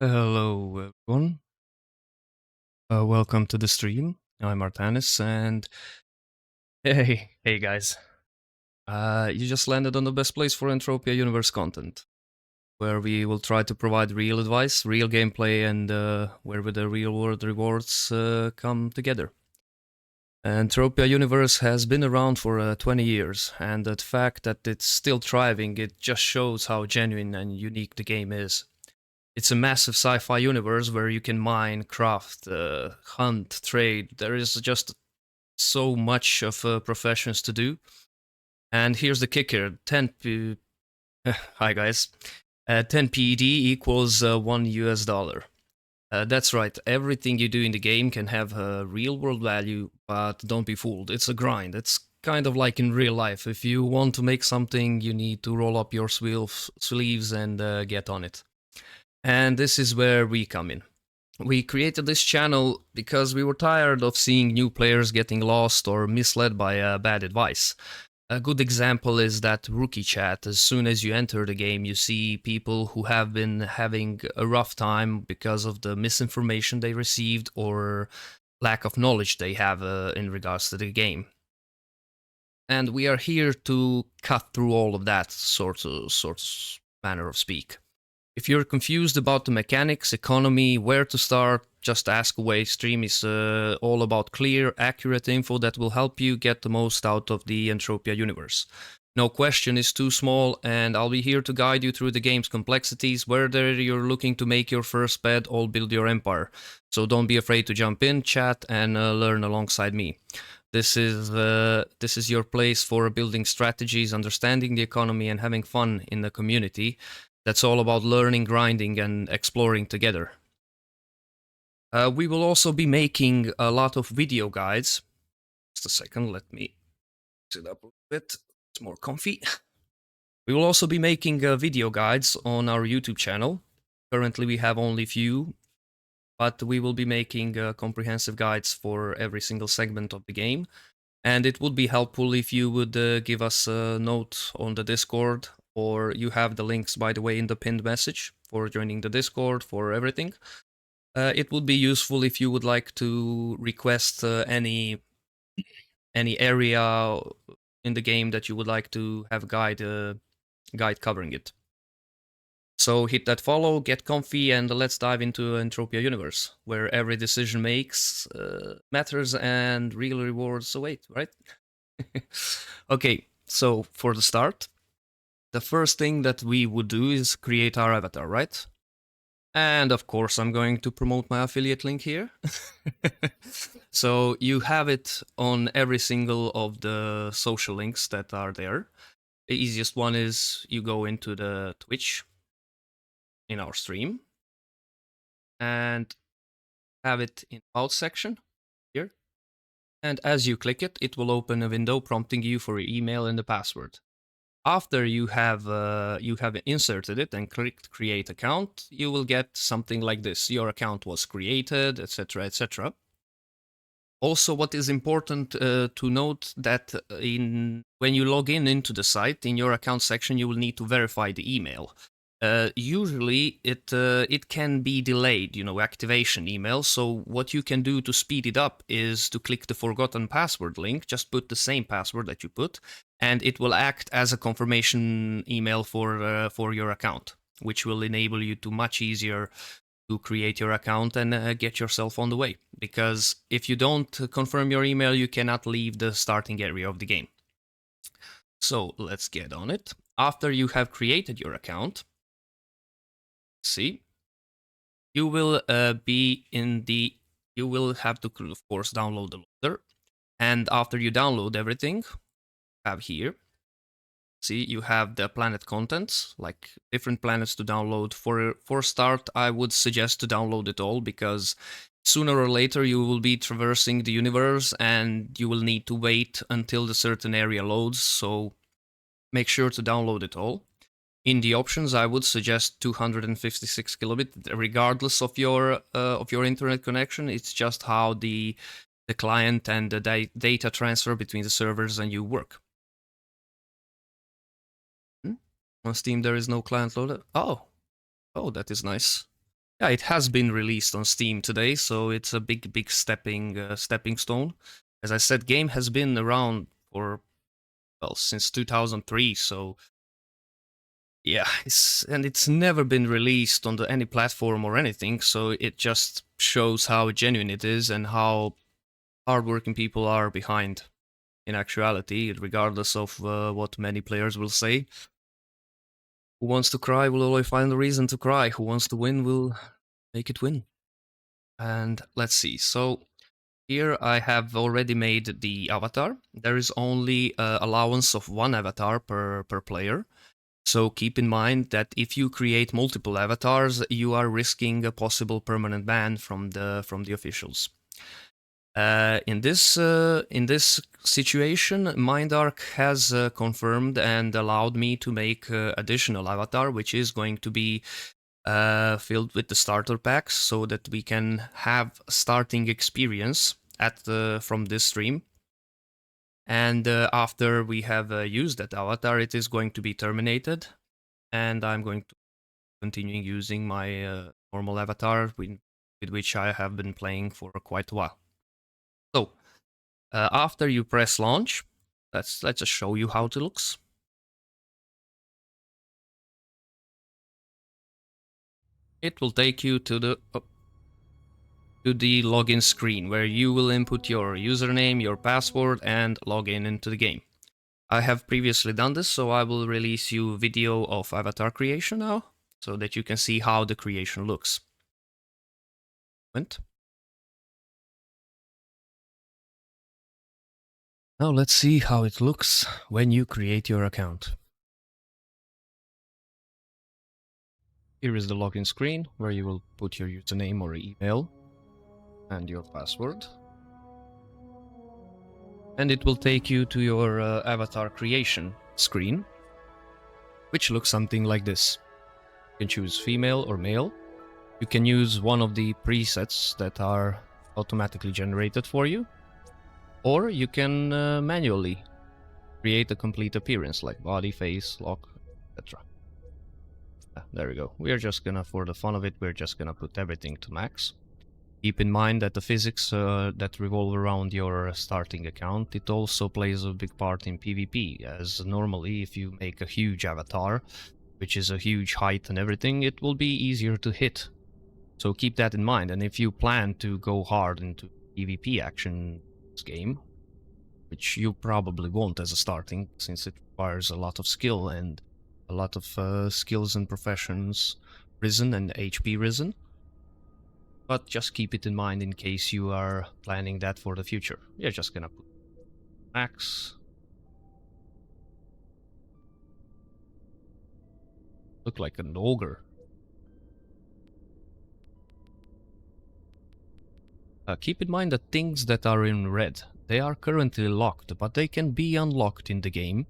Hello, everyone. Welcome to the stream. I'm Artanis, and hey, guys. You just landed on the best place for Entropia Universe content, where we will try to provide real advice, real gameplay, and where the real-world rewards come together. Entropia Universe has been around for 20 years, and the fact that it's still thriving, it just shows how genuine and unique the game is. It's a massive sci-fi universe where you can mine, craft, hunt, trade. There is just so much of professions to do. And here's the kicker: 10 hi guys, 10 PED equals $1 US. That's right. Everything you do in the game can have a real-world value, but don't be fooled. It's a grind. It's kind of like in real life. If you want to make something, you need to roll up your sleeves and get on it. And this is where we come in. We created this channel because we were tired of seeing new players getting lost or misled by bad advice. A good example is that rookie chat. As soon as you enter the game, you see people who have been having a rough time because of the misinformation they received or lack of knowledge they have in regards to the game. And we are here to cut through all of that sorts manner of speak. If you're confused about the mechanics, economy, where to start, just ask away. Stream is all about clear, accurate info that will help you get the most out of the Entropia universe. No question is too small, and I'll be here to guide you through the game's complexities, whether you're looking to make your first bet or build your empire. So don't be afraid to jump in, chat, and learn alongside me. This is your place for building strategies, understanding the economy, and having fun in the community. That's all about learning, grinding, and exploring together. We will also be making a lot of video guides. Just a second, let me sit up a bit. It's more comfy. We will also be making video guides on our YouTube channel. Currently, we have only few, but we will be making comprehensive guides for every single segment of the game. And it would be helpful if you would give us a note on the Discord, or you have the links, by the way, in the pinned message for joining the Discord, for everything. It would be useful if you would like to request any area in the game that you would like to have a guide covering it. So hit that follow, get comfy, and let's dive into Entropia Universe, where every decision matters and real rewards await, right? Okay, so for the start, the first thing that we would do is create our avatar, right? And of course, I'm going to promote my affiliate link here. So you have it on every single of the social links that are there. The easiest one is you go into the Twitch in our stream and have it in About section here. And as you click it, it will open a window prompting you for your email and the password. After you have inserted it and clicked create account, you will get something like this. Your account was created, etc., etc. Also, what is important to note that when you log in into the site, in your account section, you will need to verify the email. Usually, it can be delayed, activation email. So what you can do to speed it up is to click the forgotten password link. Just put the same password that you put, and it will act as a confirmation email for your account, which will enable you to much easier to create your account and get yourself on the way. Because if you don't confirm your email, you cannot leave the starting area of the game. So let's get on it. After you have created your account, see, you will you will have to, of course, download the loader. And after you download everything, have here, see, you have the planet contents, like different planets to download. For start, I would suggest to download it all, because sooner or later you will be traversing the universe and you will need to wait until the certain area loads, so make sure to download it all. In the options, I would suggest 256 kilobit, regardless of your internet connection. It's just how the client and the data transfer between the servers and you work. On Steam, there is no client loader. Oh, that is nice. Yeah, it has been released on Steam today, so it's a big stepping stone. As I said, game has been around for, well, since 2003, so yeah, it's never been released on any platform or anything, so it just shows how genuine it is and how hardworking people are behind in actuality, regardless of what many players will say. Who wants to cry will always find a reason to cry. Who wants to win will make it win. And let's see. So here I have already made the avatar. There is only allowance of one avatar per player. So keep in mind that if you create multiple avatars, you are risking a possible permanent ban from the officials. In this situation, Mindark has confirmed and allowed me to make additional avatar, which is going to be filled with the starter packs, so that we can have starting experience from this stream. And after we have used that avatar, it is going to be terminated, and I'm going to continue using my normal avatar with which I have been playing for quite a while. So after you press launch, let's just show you how it looks. It will take you to the login screen, where you will input your username, your password, and log in into the game. I have previously done this, so I will release you a video of avatar creation now, so that you can see how the creation looks. Now let's see how it looks when you create your account. Here is the login screen, where you will put your username or email and your password. And it will take you to your avatar creation screen, which looks something like this. You can choose female or male. You can use one of the presets that are automatically generated for you, or you can manually create a complete appearance, like body, face, lock, etc. There we go. We're just gonna, for the fun of it, we're just gonna put everything to max. Keep in mind that the physics that revolve around your starting account, it also plays a big part in PvP, as normally if you make a huge avatar, which is a huge height and everything, it will be easier to hit. So keep that in mind, and if you plan to go hard into PvP action in this game, which you probably won't as a starting, since it requires a lot of skill and a lot of skills and professions risen and HP risen, but just keep it in mind in case you are planning that for the future. You're just gonna put max. Look like an ogre. Keep in mind that things that are in red, they are currently locked, but they can be unlocked in the game.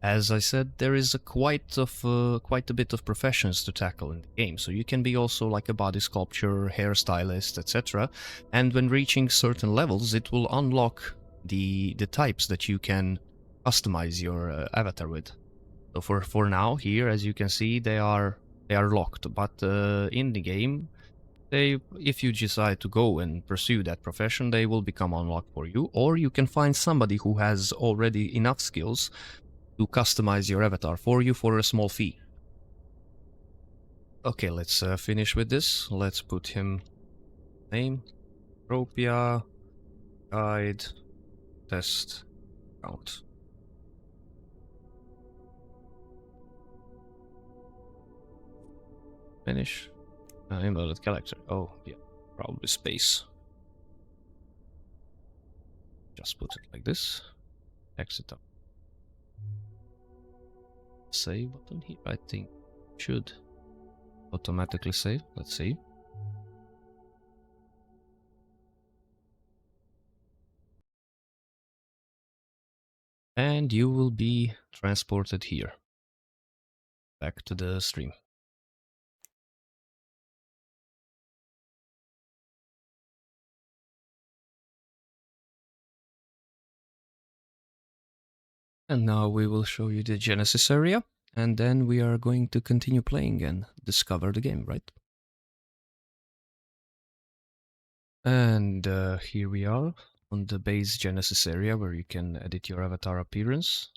As I said, there is quite a bit of professions to tackle in the game, so you can be also like a body sculptor, hairstylist, etc. And when reaching certain levels, it will unlock the types that you can customize your avatar with. So for now, here, as you can see, they are locked, but in the game, if you decide to go and pursue that profession, they will become unlocked for you, or you can find somebody who has already enough skills to customize your avatar for you for a small fee. Okay, let's finish with this. Let's put him name, Entropia, guide, test, count. Finish. Invalid character. Oh, yeah, probably space. Just put it like this. Exit up. Save button here, I think should automatically save. Let's see. And you will be transported here, back to the stream. And now we will show you the Genesis area, and then we are going to continue playing and discover the game, right? And here we are on the base Genesis area where you can edit your avatar appearance.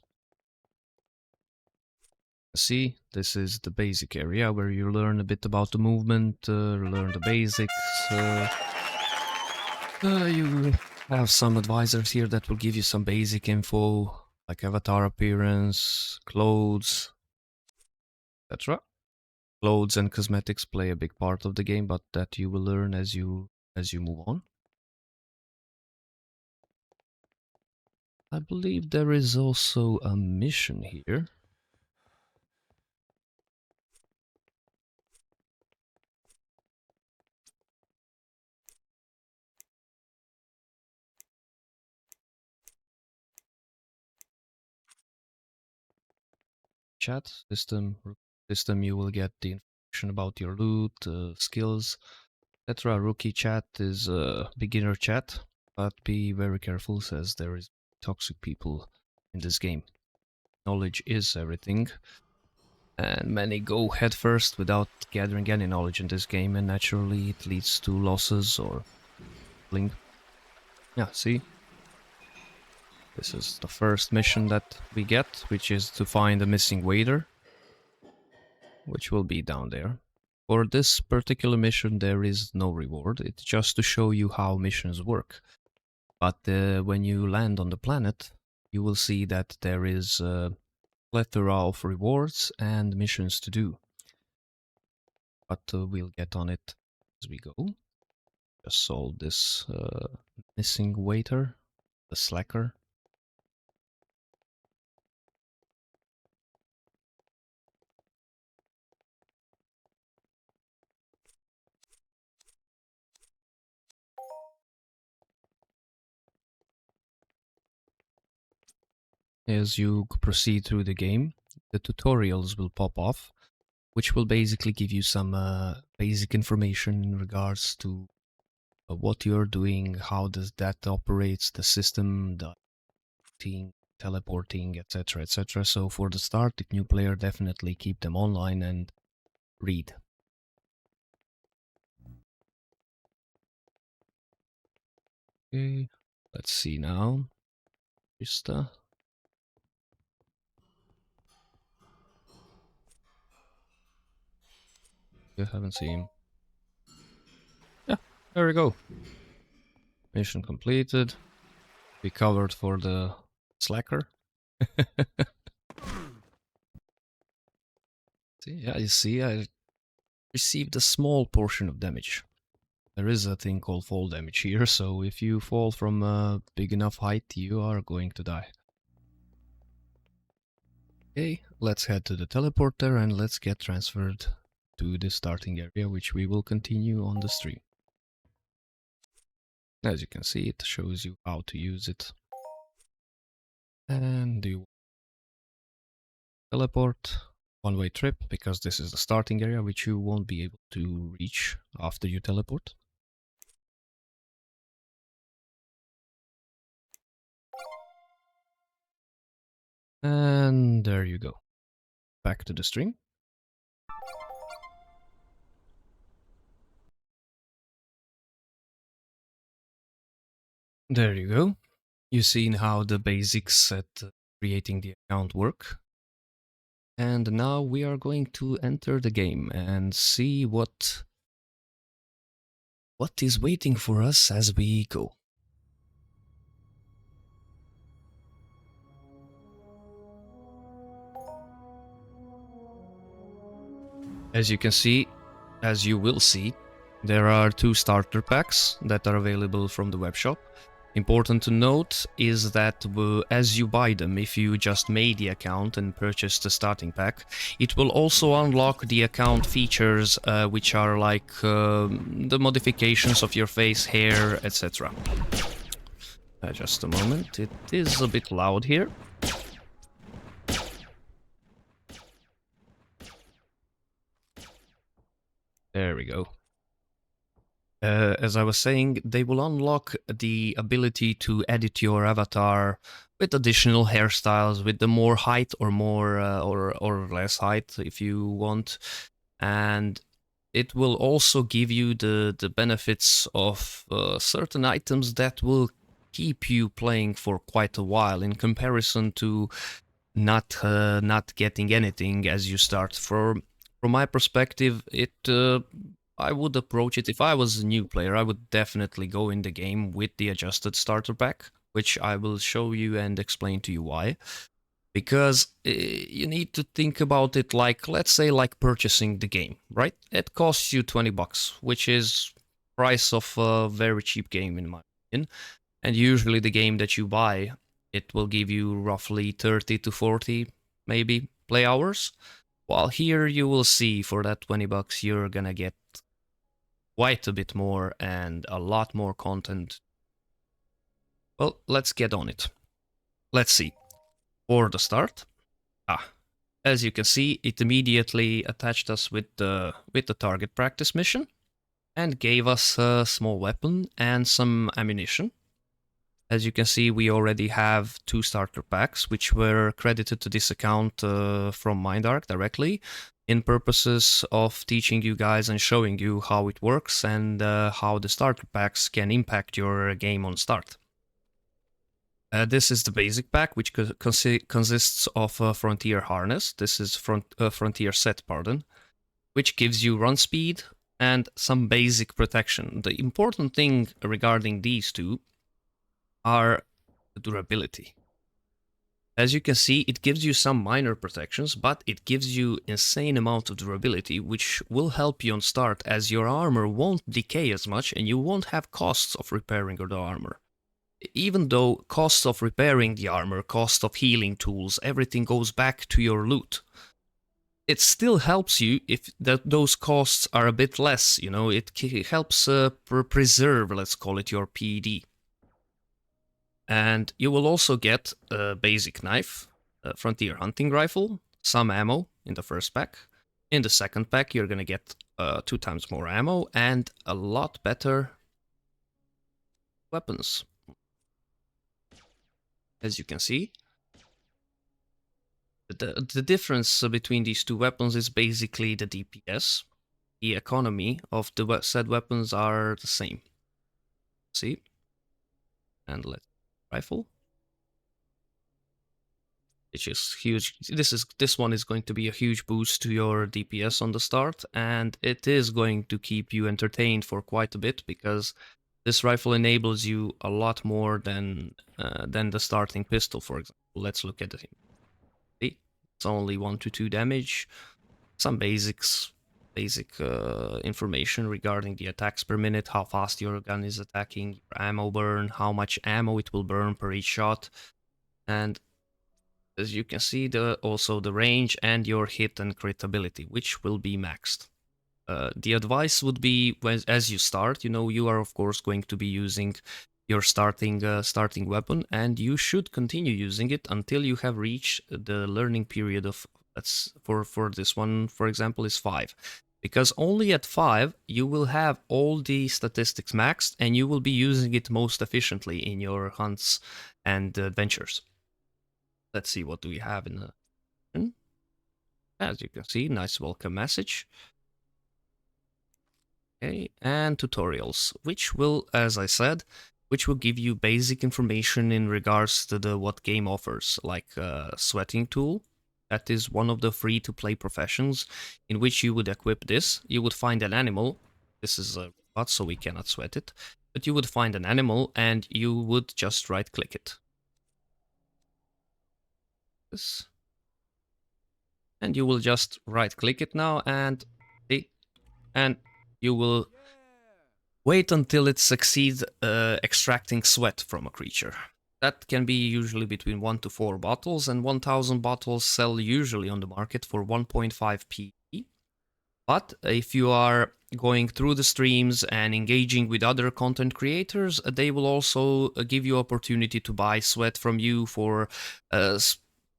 See, this is the basic area where you learn a bit about the movement, learn the basics. You have some advisors here that will give you some basic info, like avatar appearance, clothes, etc. Clothes and cosmetics play a big part of the game, but that you will learn as you move on. I believe there is also a mission here. Chat system, you will get the information about your loot, skills, etc. Rookie chat is a beginner chat, but be very careful, says there is toxic people in this game. Knowledge is everything, and many go headfirst without gathering any knowledge in this game, and naturally it leads to losses or killing. Yeah, see? This is the first mission that we get, which is to find the missing waiter, which will be down there. For this particular mission, there is no reward. It's just to show you how missions work. But when you land on the planet, you will see that there is a plethora of rewards and missions to do. But we'll get on it as we go. Just solve this missing waiter, the slacker. As you proceed through the game, the tutorials will pop off, which will basically give you some basic information in regards to what you're doing, how does that operates, the system, the team, teleporting, etc., etc. So for the start, the new player, definitely keep them online and read. Okay, let's see now. Vista. You haven't seen him. Yeah, there we go. Mission completed. We covered for the slacker. See, yeah, you see, I received a small portion of damage. There is a thing called fall damage here, so if you fall from a big enough height, you are going to die. Okay, let's head to the teleporter and let's get transferred to the starting area, which we will continue on the stream. As you can see, it shows you how to use it. And you teleport, one-way trip, because this is the starting area, which you won't be able to reach after you teleport. And there you go. Back to the stream. There you go. You've seen how the basics at creating the account work. And now we are going to enter the game and see what is waiting for us as we go. As you can see, as you will see, there are 2 starter packs that are available from the webshop. Important to note is that as you buy them, if you just made the account and purchased the starting pack, it will also unlock the account features which are like the modifications of your face, hair, etc. Just a moment, it is a bit loud here. There we go. As I was saying, they will unlock the ability to edit your avatar with additional hairstyles, with the more height or more or less height if you want. And it will also give you the benefits of certain items that will keep you playing for quite a while in comparison to not getting anything as you start. From my perspective, I would approach it if I was a new player. I would definitely go in the game with the adjusted starter pack, which I will show you and explain to you why. Because you need to think about it like, let's say, like purchasing the game, right? It costs you 20 bucks, which is price of a very cheap game in my opinion. And usually the game that you buy, it will give you roughly 30 to 40 maybe play hours. While here you will see for that 20 bucks you're gonna get quite a bit more and a lot more content. Well, let's get on it. Let's see. For the start, as you can see, it immediately attached us with the target practice mission and gave us a small weapon and some ammunition. As you can see, we already have 2 starter packs, which were credited to this account from Mindark directly, in purposes of teaching you guys and showing you how it works and how the starter packs can impact your game on start. This is the basic pack, which consists of a Frontier harness. This is Frontier set, pardon, which gives you run speed and some basic protection. The important thing regarding these two are the durability. As you can see, it gives you some minor protections, but it gives you insane amount of durability, which will help you on start, as your armor won't decay as much and you won't have costs of repairing the armor. Even though costs of repairing the armor, cost of healing tools, everything goes back to your loot, it still helps you if those costs are a bit less, you know, it helps preserve, let's call it, your PED. And you will also get a basic knife, a Frontier hunting rifle, some ammo in the first pack. In the second pack, you're gonna get 2 times more ammo and a lot better weapons. As you can see, the difference between these 2 weapons is basically the DPS. The economy of the said weapons are the same. See? And let's rifle, which is huge. This one is going to be a huge boost to your DPS on the start, and it is going to keep you entertained for quite a bit, because this rifle enables you a lot more than the starting pistol, for example. Let's look at it. See? It's only 1 to 2 damage. Some basic information regarding the attacks per minute, how fast your gun is attacking, your ammo burn, how much ammo it will burn per each shot, and as you can see, also the range and your hit and crit ability, which will be maxed. The advice would be, as you start, you know, you are of course going to be using your starting weapon, and you should continue using it until you have reached the learning period of, that's for this one, for example, is 5. Because only at 5 you will have all the statistics maxed and you will be using it most efficiently in your hunts and adventures. Let's see, what do we have in the... As you can see, nice welcome message. Okay, and tutorials, which will, as I said, which will give you basic information in regards to what game offers, like sweating tool. That is one of the free-to-play professions in which you would equip this. You would find an animal. This is a robot, so we cannot sweat it. But you would find an animal and you would just right-click it. This. And you will just right-click it now, and you will wait until it succeeds extracting sweat from a creature. That can be usually between 1 to 4 bottles, and 1000 bottles sell usually on the market for 1.5 PE. But if you are going through the streams and engaging with other content creators, they will also give you opportunity to buy sweat from you for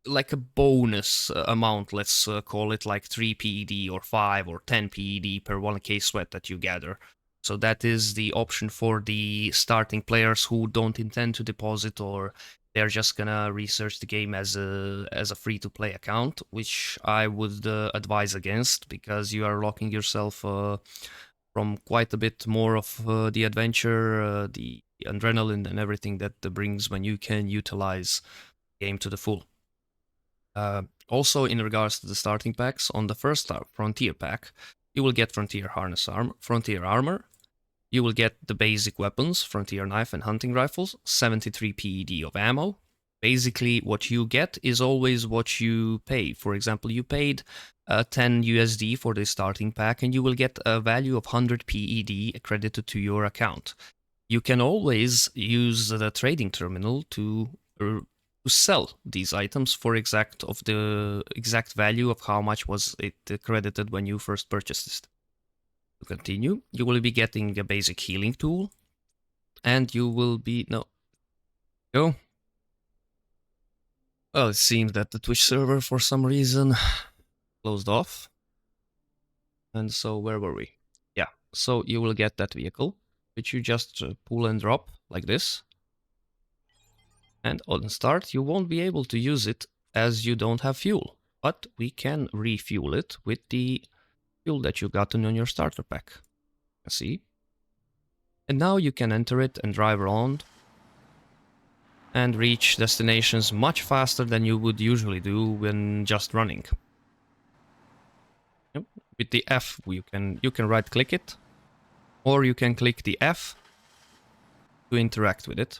like a bonus amount, let's call it like 3 PED or 5 or 10 PED per 1k sweat that you gather. So that is the option for the starting players who don't intend to deposit or they're just gonna research the game as a free-to-play account, which I would advise against, because you are locking yourself from quite a bit more of the adventure, the adrenaline, and everything that brings when you can utilize the game to the full. Also, in regards to the starting packs, on the first Frontier pack, you will get Frontier Frontier Armor. You will get the basic weapons, Frontier Knife and Hunting Rifles, 73 PED of ammo. Basically, what you get is always what you pay. For example, you paid 10 USD for the starting pack, and you will get a value of 100 PED accredited to your account. You can always use the trading terminal to sell these items for the exact value of how much was it credited when you first purchased it. To continue, you will be getting a basic healing tool, and you will be go. Well, it seems that the Twitch server for some reason closed off. And so where were we? Yeah, so you will get that vehicle, which you just pull and drop like this. And on start, you won't be able to use it as you don't have fuel, but we can refuel it with the fuel that you gotten on your starter pack. See? And now you can enter it and drive around and reach destinations much faster than you would usually do when just running. Yep. With the F, you can right click it, or you can click the F to interact with it.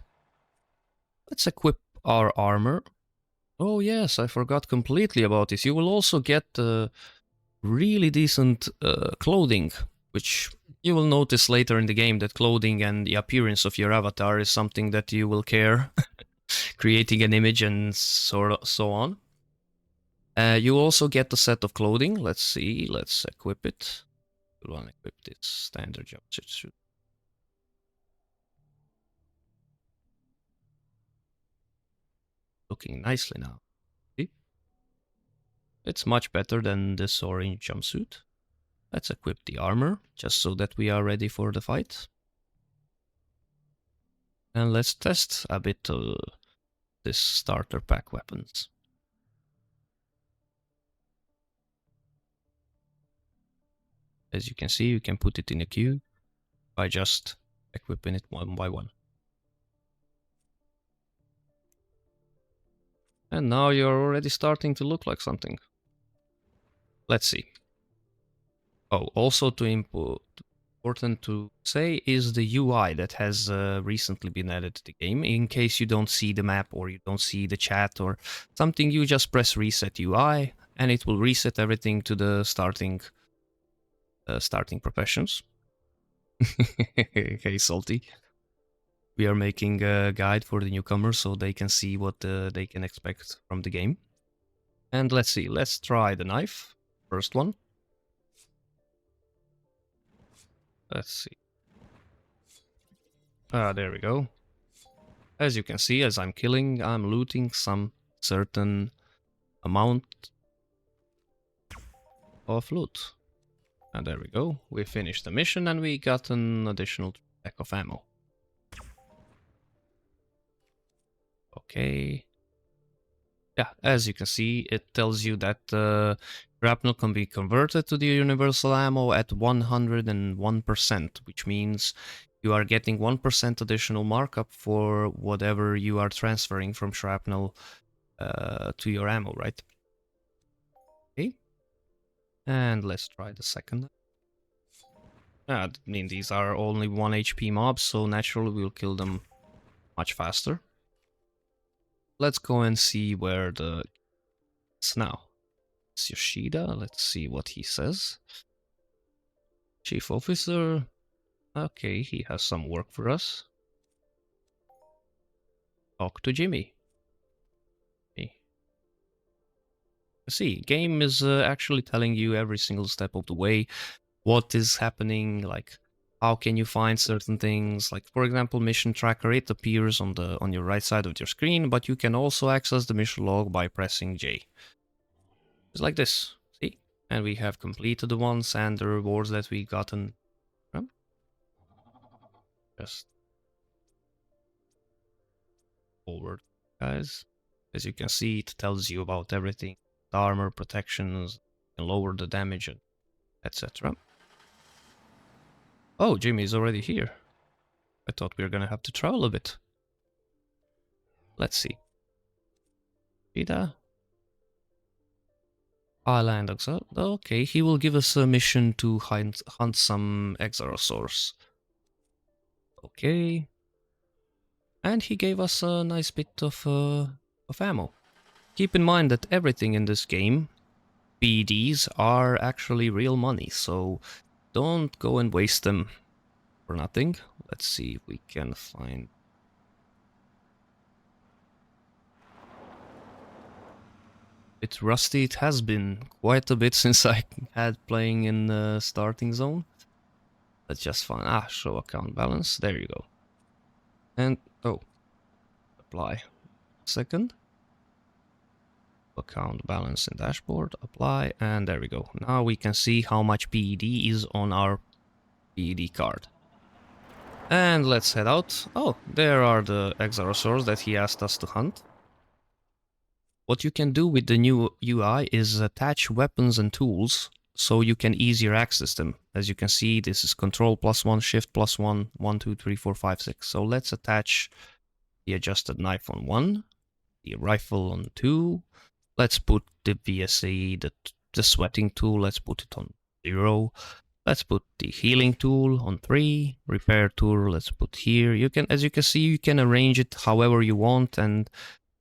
Let's equip our armor. Oh yes, I forgot completely about this. You will also get really decent clothing, which you will notice later in the game that clothing and the appearance of your avatar is something that you will care, creating an image and so on. You also get a set of clothing. Let's see, let's equip it. We'll unequip this standard jumpsuit. Looking nicely now. See? It's much better than this orange jumpsuit. Let's equip the armor, just so that we are ready for the fight. And let's test a bit this starter pack weapons. As you can see, you can put it in a queue by just equipping it one by one. And now you're already starting to look like something. Let's see. Oh, also important to say is the UI that has recently been added to the game. In case you don't see the map or you don't see the chat or something, you just press reset UI and it will reset everything to the starting professions. Hey, Salty. We are making a guide for the newcomers so they can see what they can expect from the game. And let's see, let's try the knife. First one. Let's see. There we go. As you can see, as I'm killing, I'm looting some certain amount of loot. And there we go. We finished the mission and we got an additional pack of ammo. Okay. Yeah, as you can see, it tells you that shrapnel can be converted to the universal ammo at 101%, which means you are getting 1% additional markup for whatever you are transferring from shrapnel to your ammo, right? Okay. And let's try the second. I mean, these are only 1 HP mobs, so naturally we'll kill them much faster. Let's go and see where it's now. It's Yoshida. Let's see what he says. Chief Officer. Okay, he has some work for us. Talk to Jimmy. Okay. See, game is actually telling you every single step of the way what is happening, like how can you find certain things. Like, for example, mission tracker, it appears on your right side of your screen, but you can also access the mission log by pressing J. It's like this, see? And we have completed the ones and the rewards that we gotten. Just forward guys. As you can see, it tells you about everything. The armor, protections, and lower the damage, etc. Oh, Jimmy is already here. I thought we were gonna have to travel a bit. Let's see. Cheetah. Island Exile. Okay, he will give us a mission to hunt some Exarosaurs. Okay. And he gave us a nice bit of ammo. Keep in mind that everything in this game, BDs, are actually real money, so don't go and waste them for nothing. Let's see if we can find... It's rusty. It has been quite a bit since I had playing in the starting zone. Let's just find... show account balance. There you go. And, oh, apply. Second. Account balance in dashboard, apply, and there we go. Now we can see how much PED is on our PED card. And let's head out. Oh, there are the Exarosaurs that he asked us to hunt. What you can do with the new UI is attach weapons and tools so you can easier access them. As you can see, this is control +1, shift +1, 1, 2, 3, 4, 5, 6. So let's attach the adjusted knife on 1, the rifle on 2. Let's put the VSA, the sweating tool, let's put it on 0. Let's put the healing tool on 3. Repair tool, let's put here. You can, as you can see, you can arrange it however you want, and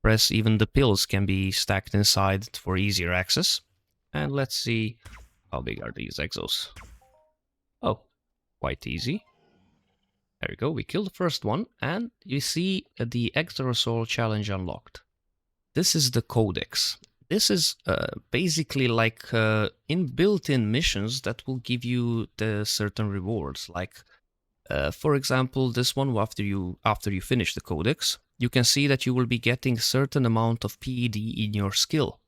press even the pills can be stacked inside for easier access. And let's see how big are these exos. Oh, quite easy. There we go, we killed the first one, and you see the Extrasoul challenge unlocked. This is the Codex. This is basically like built-in missions that will give you the certain rewards. Like, for example, this one, after you finish the Codex, you can see that you will be getting a certain amount of PED in your skill.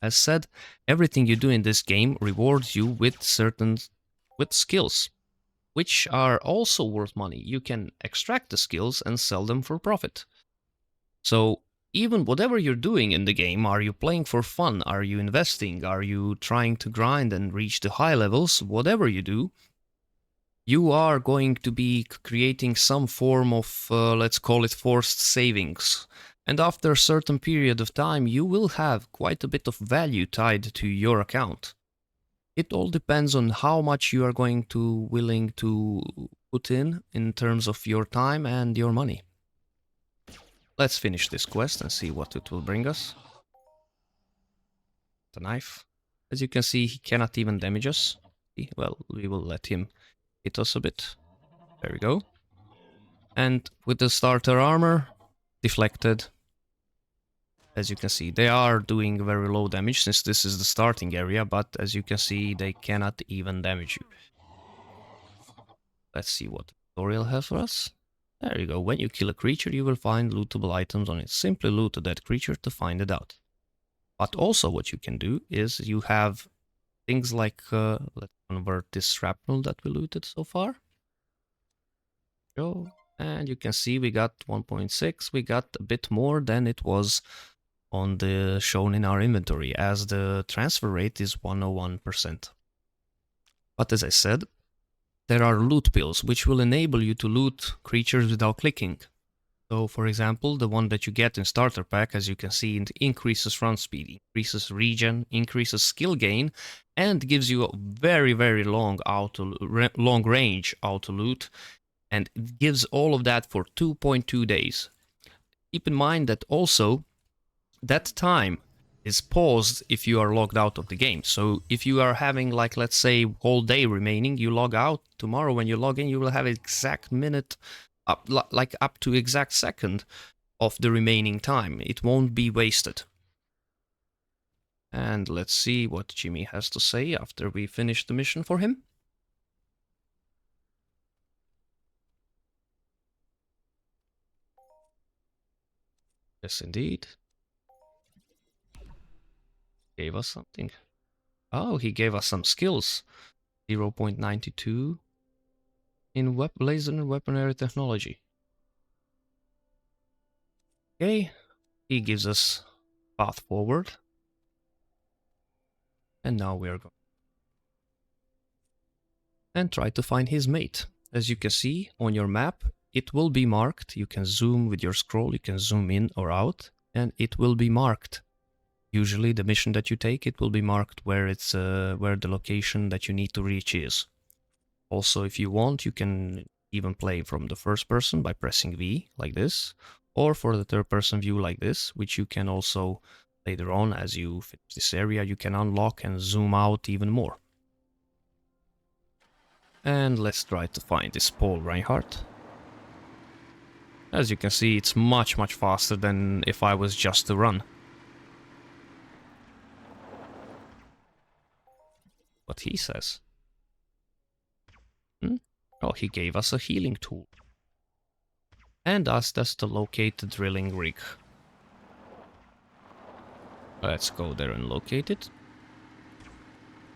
As said, everything you do in this game rewards you with skills, which are also worth money. You can extract the skills and sell them for profit. So even whatever you're doing in the game, are you playing for fun? Are you investing? Are you trying to grind and reach the high levels? Whatever you do, you are going to be creating some form of, let's call it forced savings. And after a certain period of time, you will have quite a bit of value tied to your account. It all depends on how much you are going to willing to put in terms of your time and your money. Let's finish this quest and see what it will bring us. The knife. As you can see, he cannot even damage us. Well, we will let him hit us a bit. There we go. And with the starter armor, deflected. As you can see, they are doing very low damage since this is the starting area, but as you can see, they cannot even damage you. Let's see what the tutorial has for us. There you go. When you kill a creature, you will find lootable items on it. Simply loot that creature to find it out. But also what you can do is you have things like, let's convert this shrapnel that we looted so far. Go, and you can see we got 1.6. We got a bit more than it was on the shown in our inventory, as the transfer rate is 101%. But as I said, there are loot pills, which will enable you to loot creatures without clicking. So, for example, the one that you get in Starter Pack, as you can see, it increases run speed, increases regen, increases skill gain, and gives you a very, very long range auto loot, and it gives all of that for 2.2 days. Keep in mind that also, that time is paused if you are logged out of the game. So if you are having, like, let's say, whole day remaining, you log out, tomorrow when you log in, you will have exact minute, up to exact second of the remaining time. It won't be wasted. And let's see what Jimmy has to say after we finish the mission for him. Yes, indeed. Gave us something. Oh, he gave us some skills. 0.92 in laser and weaponry technology. Okay, He gives us path forward. And now we are going and try to find his mate. As you can see on your map, it will be marked. You can zoom with your scroll, you can zoom in or out, and it will be marked. Usually the mission that you take, it will be marked where it's where the location that you need to reach is. Also, if you want, you can even play from the first person by pressing V like this, or for the third person view like this, which you can also later on as you finish this area, you can unlock and zoom out even more. And let's try to find this Paul Reinhardt. As you can see, it's much faster than if I was just to run. What he says. Oh, he gave us a healing tool. And asked us to locate the drilling rig. Let's go there and locate it.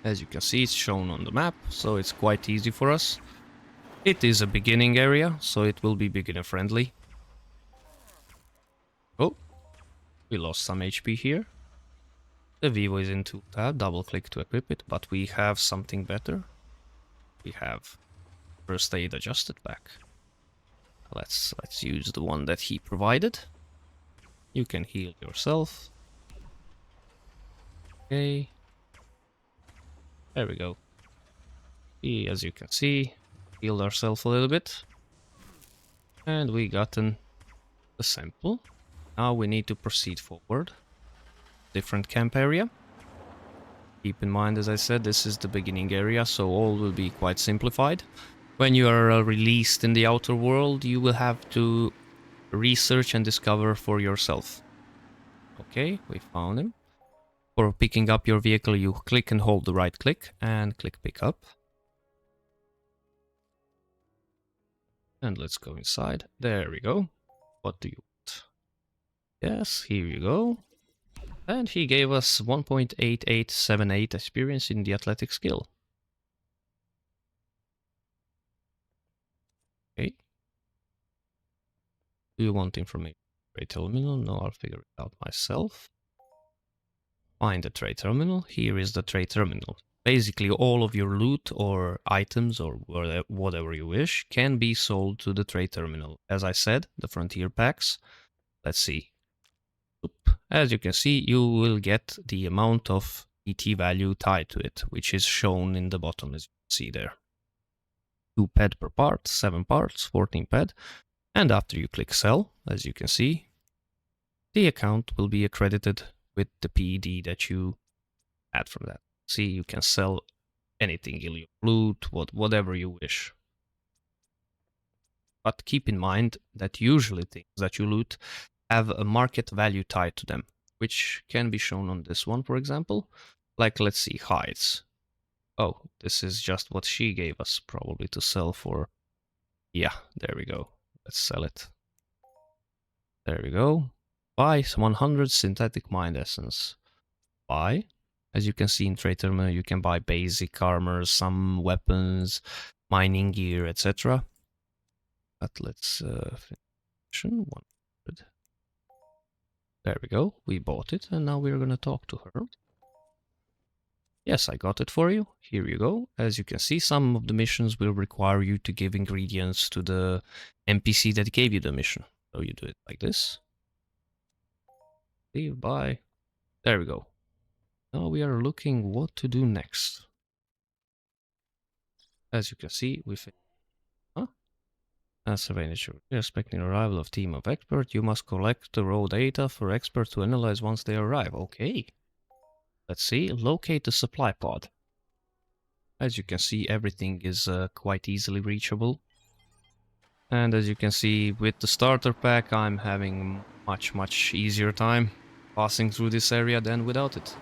As you can see, it's shown on the map, so it's quite easy for us. It is a beginning area, so it will be beginner friendly. Oh, we lost some HP here. The Vivo is in tool tab, double click to equip it, but we have something better. We have first aid adjusted pack. Let's use the one that he provided. You can heal yourself. Okay. There we go. As you can see, healed ourselves a little bit. And we gotten the sample. Now we need to proceed forward. Different camp area. Keep in mind, as I said, this is the beginning area, so all will be quite simplified. When you are released in the outer world, you will have to research and discover for yourself. Okay, we found him. For picking up your vehicle, you click and hold the right click and click pick up. And let's go inside. There we go. What do you want? Yes, here you go. And he gave us 1.8878 experience in the athletic skill. Okay. Do you want information? Trade terminal? No, I'll figure it out myself. Find the trade terminal. Here is the trade terminal. Basically, all of your loot or items or whatever you wish can be sold to the trade terminal. As I said, the frontier packs. Let's see. As you can see, you will get the amount of ET value tied to it, which is shown in the bottom, as you can see there. 2 ped per part, 7 parts, 14 ped. And after you click sell, as you can see, the account will be accredited with the PED that you had from that. See, you can sell anything, your loot, whatever you wish. But keep in mind that usually things that you loot have a market value tied to them, which can be shown on this one, for example. Like, let's see, hides. Oh, this is just what she gave us, probably to sell for. Yeah, there we go. Let's sell it. There we go. Buy 100 synthetic mind essence. Buy. As you can see in trade terminal, you can buy basic armor, some weapons, mining gear, etc. But let's finish 100. There we go. We bought it, and now we're going to talk to her. Yes, I got it for you. Here you go. As you can see, some of the missions will require you to give ingredients to the NPC that gave you the mission. So you do it like this. Leave, buy. There we go. Now we are looking what to do next. As you can see, we finished. Huh? Survey nature. Expecting arrival of team of experts. You must collect the raw data for experts to analyze once they arrive. Okay. Let's see. Locate the supply pod. As you can see, everything is quite easily reachable. And as you can see, with the starter pack, I'm having much easier time passing through this area than without it.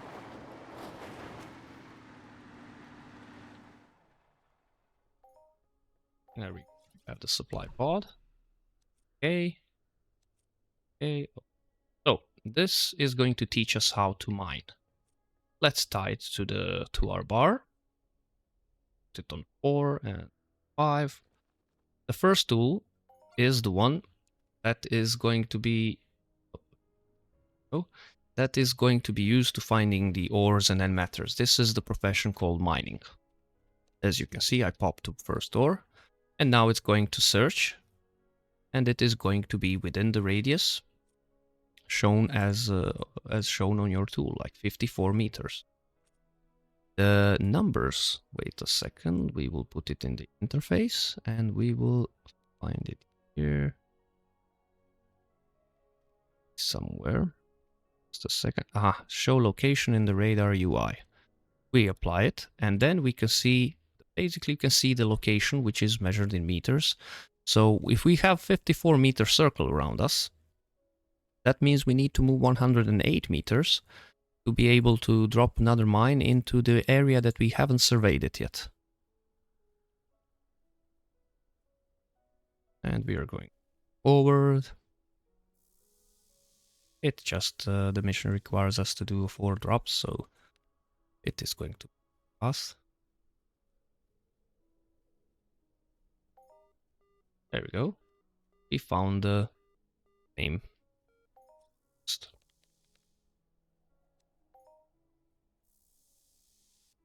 There we have the supply pod. Okay. Okay. So this is going to teach us how to mine. Let's tie it to our bar. Put it on 4 and 5. The first tool is the one that is going to be So that is going to be used to finding the ores and then matters. This is the profession called mining. As you can see, I popped the first ore, and now it's going to search, and it is going to be within the radius shown as shown on your tool, like 54 meters. The numbers, wait a second, we will put it in the interface, and we will find it here somewhere. Just a second. Show location in the radar UI. We apply it, and then we can see, basically you can see the location, which is measured in meters. So if we have 54 meter circle around us, that means we need to move 108 meters to be able to drop another mine into the area that we haven't surveyed it yet. And we are going forward. It just, the mission requires us to do 4 drops, so it is going to pass. There we go. We found the name.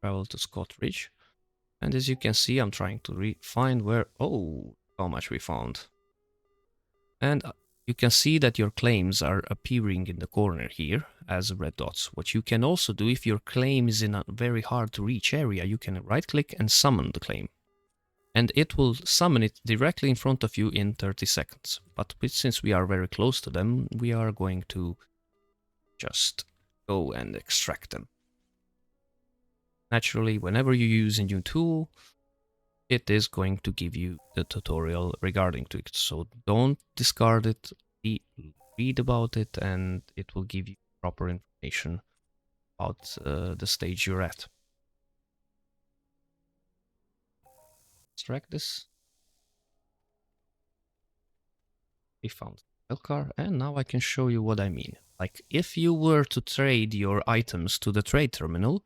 Travel to Scott Ridge. And as you can see, I'm trying to find where... Oh, how much we found. And you can see that your claims are appearing in the corner here as red dots. What you can also do, if your claim is in a very hard to reach area, you can right click and summon the claim. And it will summon it directly in front of you in 30 seconds. But since we are very close to them, we are going to just go and extract them. Naturally, whenever you use a new tool, it is going to give you the tutorial regarding to it. So don't discard it, read about it, and it will give you proper information about the stage you're at. Extract this. We found the car, and now I can show you what I mean. Like, if you were to trade your items to the trade terminal,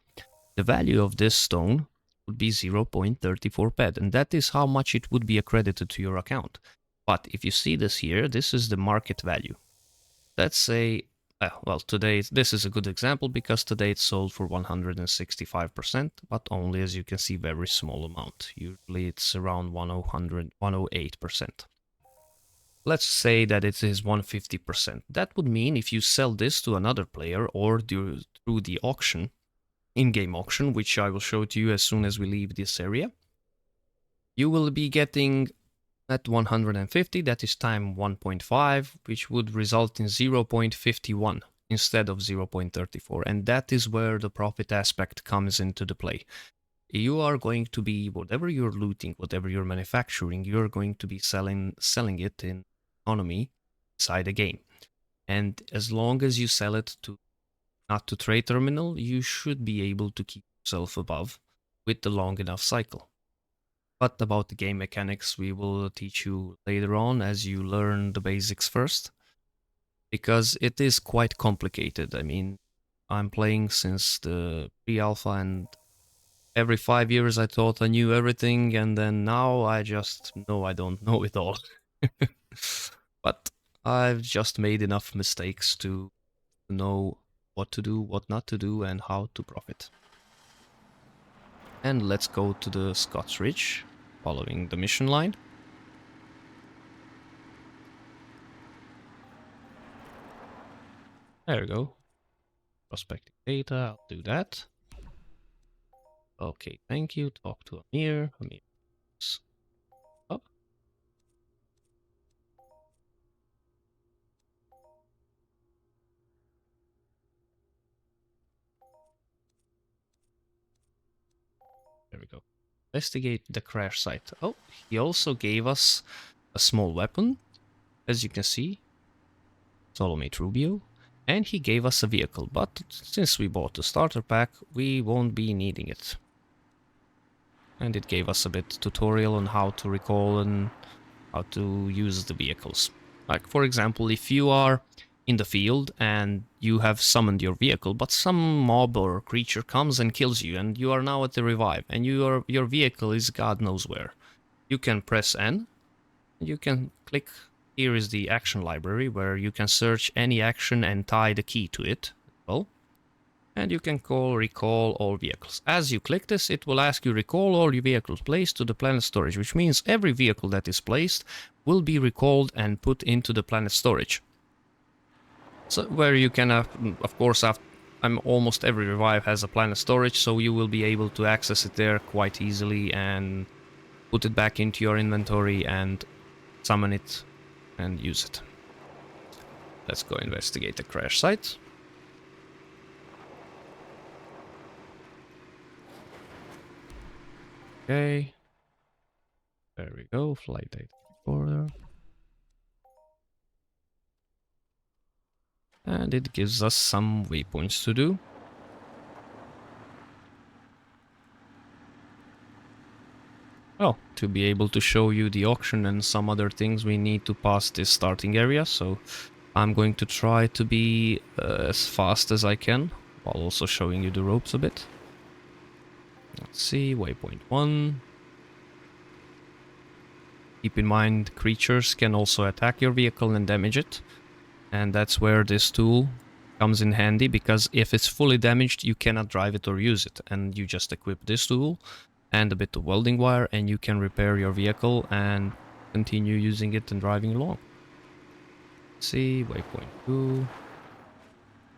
the value of this stone would be 0.34 ped, and that is how much it would be accredited to your account. But if you see this here, this is the market value. Let's say, well, today this is a good example because today it's sold for 165%, but only, as you can see, very small amount. Usually it's around 108%. Let's say that it is 150%. That would mean if you sell this to another player or through the auction, in-game auction, which I will show to you as soon as we leave this area, you will be getting at 150, that is time 1.5, which would result in 0.51 instead of 0.34. And that is where the profit aspect comes into the play. You are going to be, whatever you're looting, whatever you're manufacturing, you're going to be selling it in economy inside the game. And as long as you sell it to not to trade terminal, you should be able to keep yourself above with the long enough cycle. But about the game mechanics, we will teach you later on as you learn the basics first, because it is quite complicated. I mean, I'm playing since the pre-alpha, and every 5 years I thought I knew everything, and then now I just know I don't know it all. But I've just made enough mistakes to know what to do, what not to do, and how to profit. And let's go to the Scots Ridge, following the mission line. There we go. Prospecting data, I'll do that. Okay, thank you. Talk to Amir. Amir. Oh. There we go. Investigate the crash site. Oh, he also gave us a small weapon, as you can see. Solomate Rubio. And he gave us a vehicle, but since we bought the starter pack, we won't be needing it. And it gave us a bit tutorial on how to recall and how to use the vehicles. Like, for example, if you are in the field and you have summoned your vehicle, but some mob or creature comes and kills you, and you are now at the revive, and your vehicle is God knows where. You can press N, you can click here is the action library where you can search any action and tie the key to it. Well, and you can recall all vehicles. As you click this, it will ask you recall all your vehicles placed to the planet storage, which means every vehicle that is placed will be recalled and put into the planet storage. So where you can, of course, almost every revive has a planet storage, so you will be able to access it there quite easily and put it back into your inventory and summon it and use it. Let's go investigate the crash site. Okay. There we go, flight data recorder. And it gives us some waypoints to do. Well, to be able to show you the auction and some other things, we need to pass this starting area, so I'm going to try to be as fast as I can, while also showing you the ropes a bit. Let's see, waypoint 1. Keep in mind, creatures can also attack your vehicle and damage it, and that's where this tool comes in handy, because if it's fully damaged, you cannot drive it or use it, and you just equip this tool and a bit of welding wire, and you can repair your vehicle and continue using it and driving along. Let's see, waypoint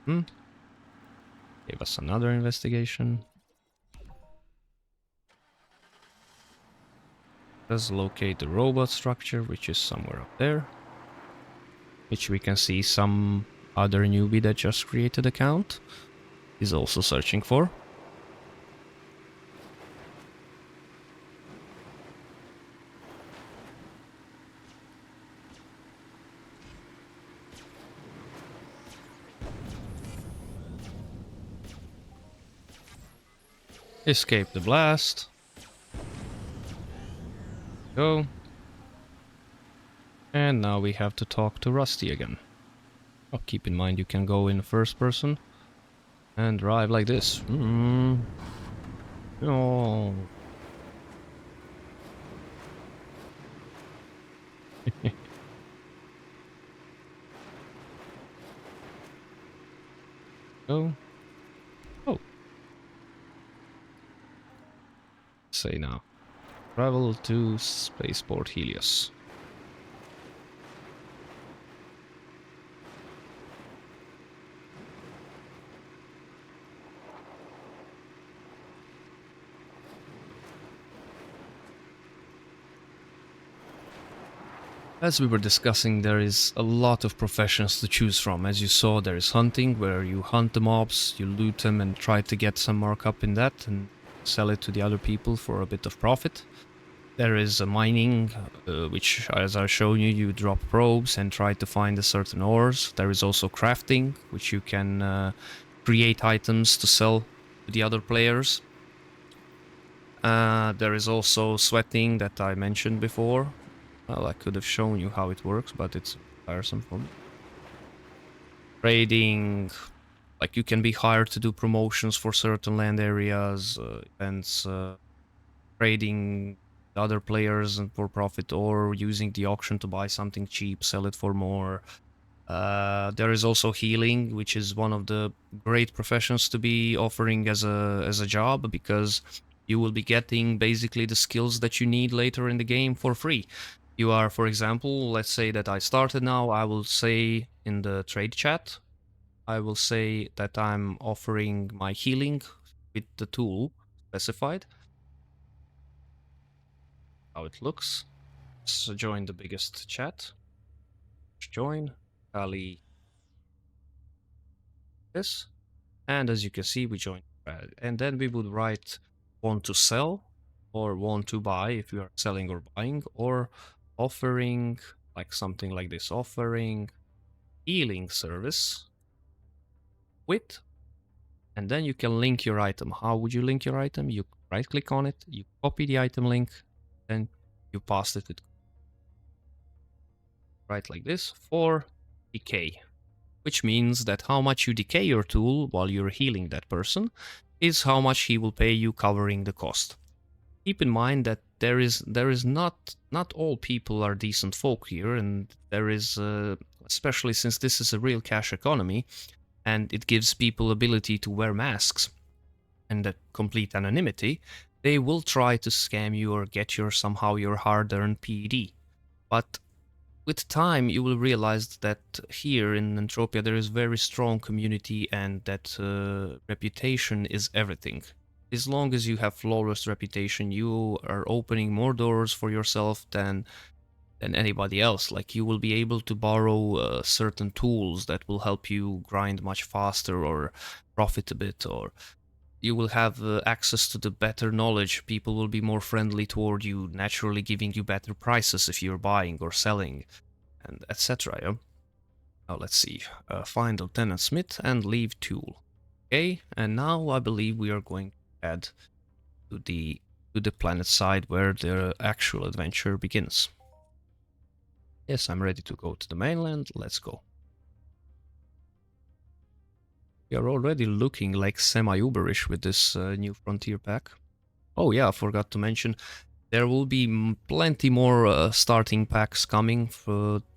2. Gave us another investigation. Let's locate the robot structure, which is somewhere up there, which we can see some other newbie that just created account is also searching for. Escape the blast. Go. And now we have to talk to Rusty again. Oh, keep in mind you can go in first person and drive like this. Oh. Go. Oh. Say now. Travel to Spaceport Helios. As we were discussing, there is a lot of professions to choose from. As you saw, there is hunting, where you hunt the mobs, you loot them and try to get some markup in that and sell it to the other people for a bit of profit. There is mining, which, as I've shown you, you drop probes and try to find a certain ores. There is also crafting, which you can create items to sell to the other players. There is also sweating that I mentioned before. Well, I could have shown you how it works, but it's tiresome for me. Trading, like you can be hired to do promotions for certain land areas, events, trading other players for profit, or using the auction to buy something cheap, sell it for more. There is also healing, which is one of the great professions to be offering as a job, because you will be getting basically the skills that you need later in the game for free. You are, for example, let's say that I started now, I will say in the trade chat, I will say that I'm offering my healing with the tool specified. How it looks. Let's join the biggest chat. Join, Kali, this. And as you can see, we joined. And then we would write want to sell or want to buy if you are selling or buying, or offering, like something like this, offering healing service with, and then you can link your item. How would you link your item? You right click on it, you copy the item link, then you paste it with, right like this, for decay, which means that how much you decay your tool while you're healing that person is how much he will pay you, covering the cost. Keep in mind that there is not all people are decent folk here, and there is especially since this is a real cash economy, and it gives people ability to wear masks and complete anonymity. They will try to scam you or get your somehow your hard-earned PED. But with time, you will realize that here in Entropia there is very strong community, and that reputation is everything. As long as you have flawless reputation, you are opening more doors for yourself than anybody else. Like, you will be able to borrow certain tools that will help you grind much faster or profit a bit, or you will have access to the better knowledge. People will be more friendly toward you, naturally giving you better prices if you're buying or selling, and etc. Yeah? Now let's see. Find Lieutenant Smith and leave tool. Okay, and now I believe we are going to head to the planet side where the actual adventure begins. Yes, I'm ready to go to the mainland. Let's go. We are already looking like semi-uberish with this new frontier pack. Oh yeah, I forgot to mention, there will be plenty more starting packs coming.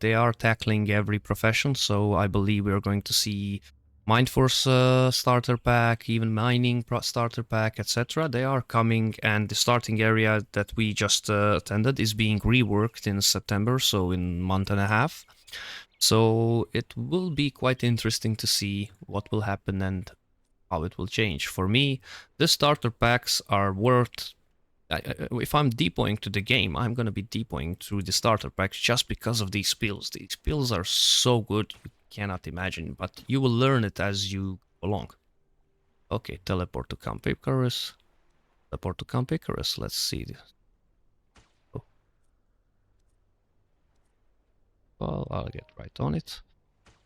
They are tackling every profession, so I believe we are going to see Mindforce starter pack, even mining starter pack, etc. They are coming, and the starting area that we just attended is being reworked in September, so in a month and a half. So it will be quite interesting to see what will happen and how it will change. For me, the starter packs are worth... if I'm depoting to the game, I'm going to be depoting through the starter packs just because of these spills. These spills are so good, you cannot imagine, but you will learn it as you go along. Okay, teleport to Camp Icarus. Teleport to Camp Icarus, let's see. Oh. Well, I'll get right on it.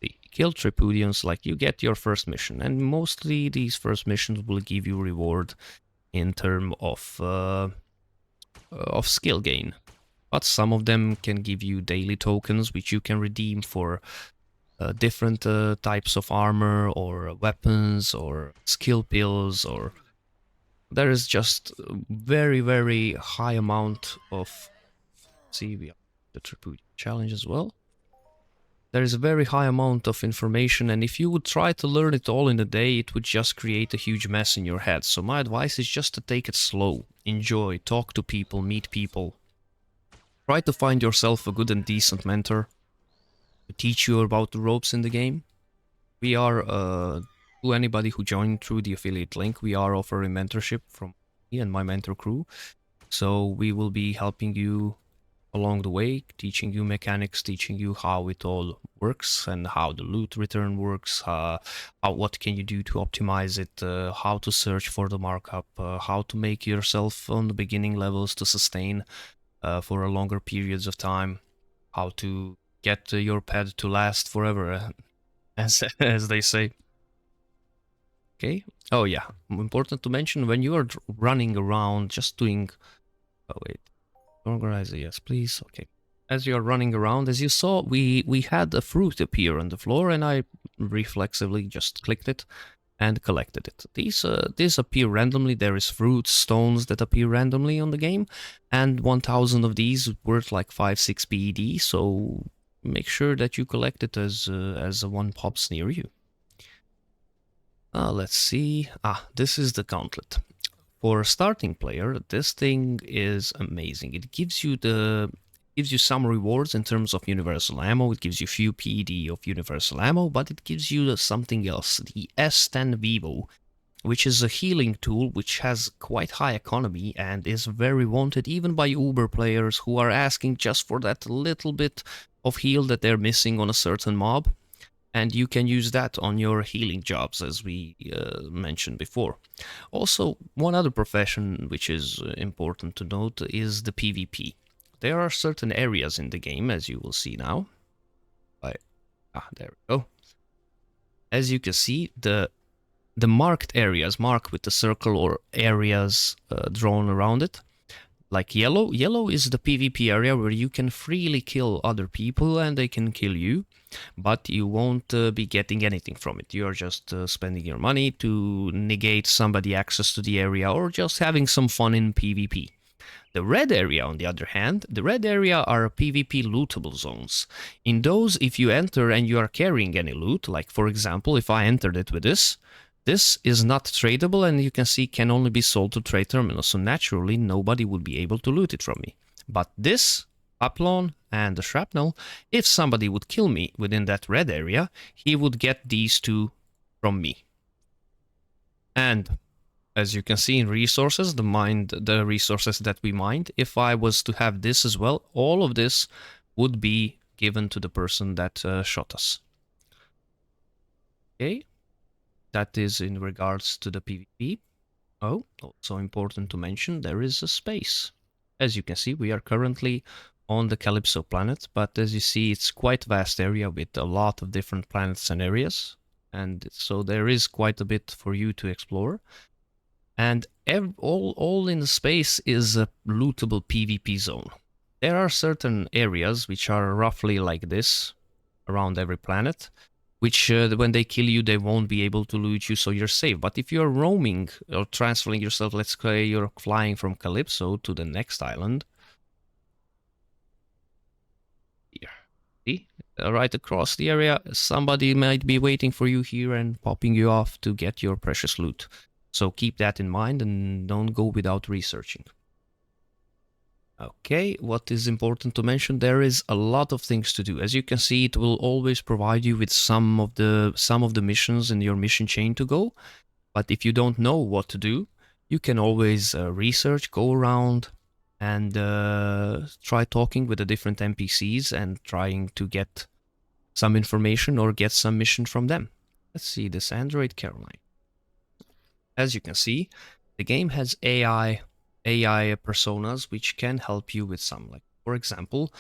The kill Tripudians, like, you get your first mission, and mostly these first missions will give you reward in terms of skill gain. But some of them can give you daily tokens, which you can redeem for different types of armor or weapons or skill pills, or there is just a very, very high amount of... See, we have the Tripudian challenge as well. There is a very high amount of information, and if you would try to learn it all in a day, it would just create a huge mess in your head. So my advice is just to take it slow, enjoy, talk to people, meet people. Try to find yourself a good and decent mentor to teach you about the ropes in the game. We are, to anybody who joined through the affiliate link, we are offering mentorship from me and my mentor crew. So we will be helping you along the way, teaching you mechanics, teaching you how it all works and how the loot return works, what can you do to optimize it, how to search for the markup, how to make yourself on the beginning levels to sustain for a longer periods of time, how to get your pet to last forever, as they say. Okay. Oh yeah, important to mention, when you are running around just doing... Oh wait. Organizer, yes, please. Okay. As you're running around, as you saw, we had a fruit appear on the floor, and I reflexively just clicked it and collected it. These appear randomly. There is fruit stones that appear randomly on the game, and 1,000 of these worth like 5-6 PED. So make sure that you collect it as one pops near you. Let's see. This is the Gauntlet. For a starting player, this thing is amazing. It gives you some rewards in terms of universal ammo. It gives you few PED of universal ammo, but it gives you something else, the S10 Vivo, which is a healing tool which has quite high economy and is very wanted even by Uber players who are asking just for that little bit of heal that they're missing on a certain mob. And you can use that on your healing jobs, as we mentioned before. Also, one other profession which is important to note is the PvP. There are certain areas in the game, as you will see now. There we go. As you can see, the marked areas, marked with the circle or areas drawn around it, like yellow. Yellow is the PvP area where you can freely kill other people and they can kill you, but you won't be getting anything from it. You are just spending your money to negate somebody access to the area or just having some fun in PvP. The red area, on the other hand, the red area are PvP lootable zones. In those, if you enter and you are carrying any loot, like for example, if I entered it with this is not tradable and you can see can only be sold to trade terminals. So naturally, nobody would be able to loot it from me. But this, Uplon and the shrapnel, if somebody would kill me within that red area, he would get these two from me. And as you can see in resources, the resources that we mined, if I was to have this as well, all of this would be given to the person that shot us. Okay, that is in regards to the PvP. Oh, also important to mention, there is a space. As you can see, we are currently on the Calypso planet, but as you see, it's quite a vast area with a lot of different planets and areas. And so there is quite a bit for you to explore. And all in the space is a lootable PvP zone. There are certain areas which are roughly like this around every planet, which when they kill you, they won't be able to loot you, so you're safe. But if you're roaming or transferring yourself, let's say you're flying from Calypso to the next island, here, see, right across the area, somebody might be waiting for you here and popping you off to get your precious loot. So keep that in mind and don't go without researching. Okay, what is important to mention, there is a lot of things to do. As you can see, it will always provide you with some of the missions in your mission chain to go. But if you don't know what to do, you can always research, go around and try talking with the different NPCs and trying to get some information or get some mission from them. Let's see, this Android Caroline. As you can see, the game has AI personas which can help you with some, like for example,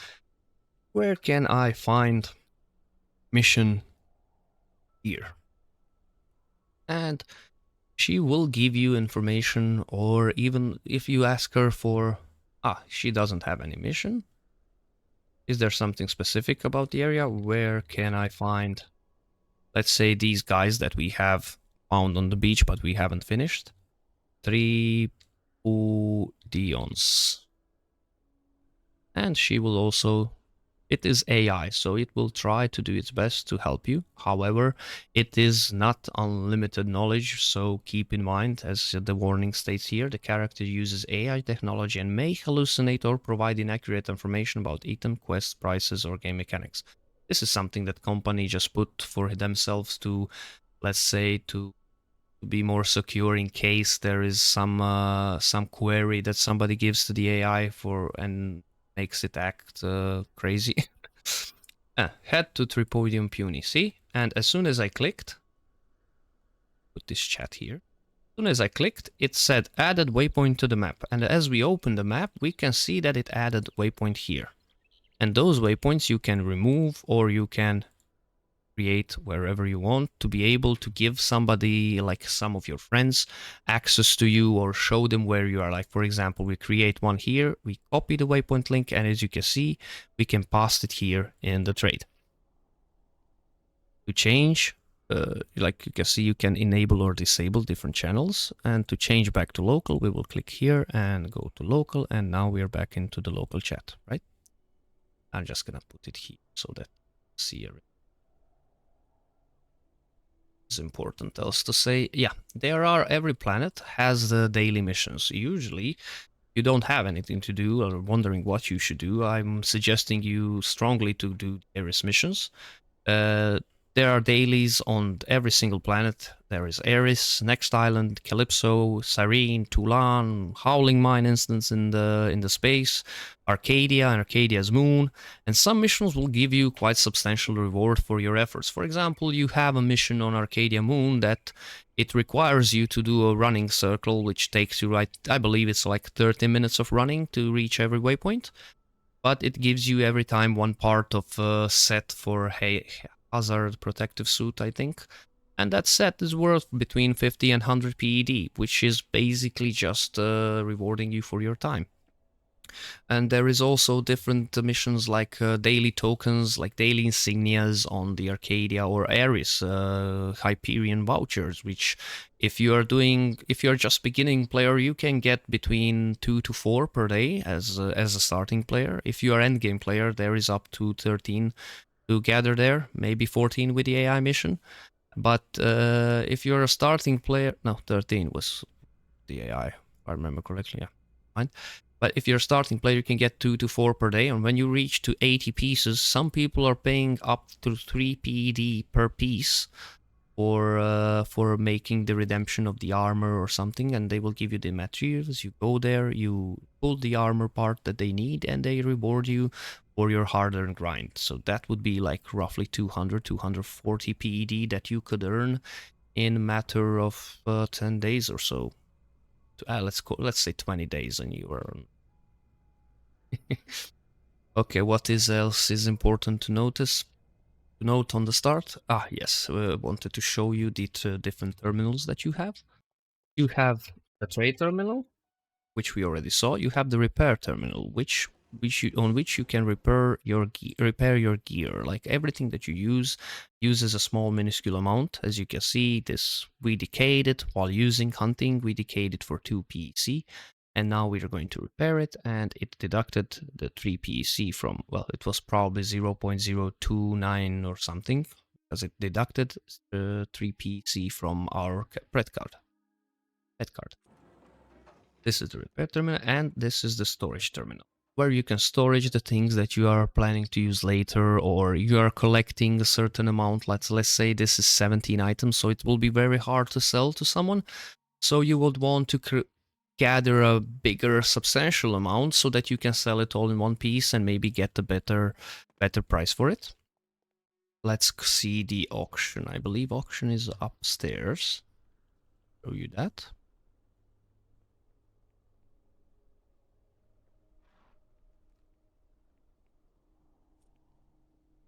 where can I find mission here? And she will give you information, or even if you ask her for, she doesn't have any mission. Is there something specific about the area? Where can I find, let's say, these guys that we have found on the beach but we haven't finished? 3 Dions. And she will also, it is AI, so it will try to do its best to help you. However, it is not unlimited knowledge, so keep in mind, as the warning states here, the character uses AI technology and may hallucinate or provide inaccurate information about item, quest, prices, or game mechanics. This is something that company just put for themselves to, let's say, to be more secure in case there is some query that somebody gives to the AI for and makes it act crazy. Head to Tripodium Puny, see? And as soon as I clicked, put this chat here. As soon as I clicked, it said added waypoint to the map. And as we open the map, we can see that it added waypoint here. And those waypoints you can remove or you can create wherever you want to be able to give somebody, like some of your friends, access to you or show them where you are. Like for example, we create one here, we copy the waypoint link, and as you can see, we can paste it here in the trade. To change, like you can see, you can enable or disable different channels, and to change back to local, we will click here and go to local, and now we are back into the local chat, right? I'm just gonna put it here so that you see it. Important else to say, yeah, there are, every planet has the daily missions. Usually you don't have anything to do or wondering what you should do, I'm suggesting you strongly to do various missions. There are dailies on every single planet. There is Eris, Next Island, Calypso, Cyrene, Tulan, Howling Mine instance in the space, Arcadia and Arcadia's moon, and some missions will give you quite substantial reward for your efforts. For example, you have a mission on Arcadia moon that it requires you to do a running circle, which takes you, I believe it's like 30 minutes of running to reach every waypoint, but it gives you every time one part of a set for hazard protective suit, I think. And that set is worth between 50 and 100 PED, which is basically just rewarding you for your time. And there is also different missions like daily tokens, like daily insignias on the Arcadia or Ares, Hyperion vouchers, which if you are just beginning player, you can get between 2 to 4 per day as a starting player. If you are endgame player, there is up to 13 to gather there, maybe 14 with the AI mission. But if you're a starting player, no, 13 was the AI, if I remember correctly, yeah, fine. But if you're a starting player, you can get 2 to 4 per day, and when you reach to 80 pieces, some people are paying up to 3 PED per piece for making the redemption of the armor or something, and they will give you the materials. You go there, you pull the armor part that they need, and they reward you for your hard-earned grind. So that would be like roughly 200, 240 PED that you could earn in a matter of 10 days or so. Let's say 20 days, and you earn. Okay, what else is important to note on the start? Yes, wanted to show you the different terminals that you have. You have the trade terminal, which we already saw. You have the repair terminal, on which you can repair your gear. Like everything that you uses a small minuscule amount. As you can see, we decayed it while using hunting. We decayed it for 2 PEC. And now we are going to repair it, and it deducted the 3 PEC from, well, it was probably 0.029 or something, because it deducted 3 PEC from our pet card. This is the repair terminal, and this is the storage terminal, where you can storage the things that you are planning to use later, or you are collecting a certain amount. Let's say this is 17 items, so it will be very hard to sell to someone. So you would want to gather a bigger, substantial amount so that you can sell it all in one piece and maybe get a better price for it. Let's see the auction. I believe auction is upstairs. Show you that.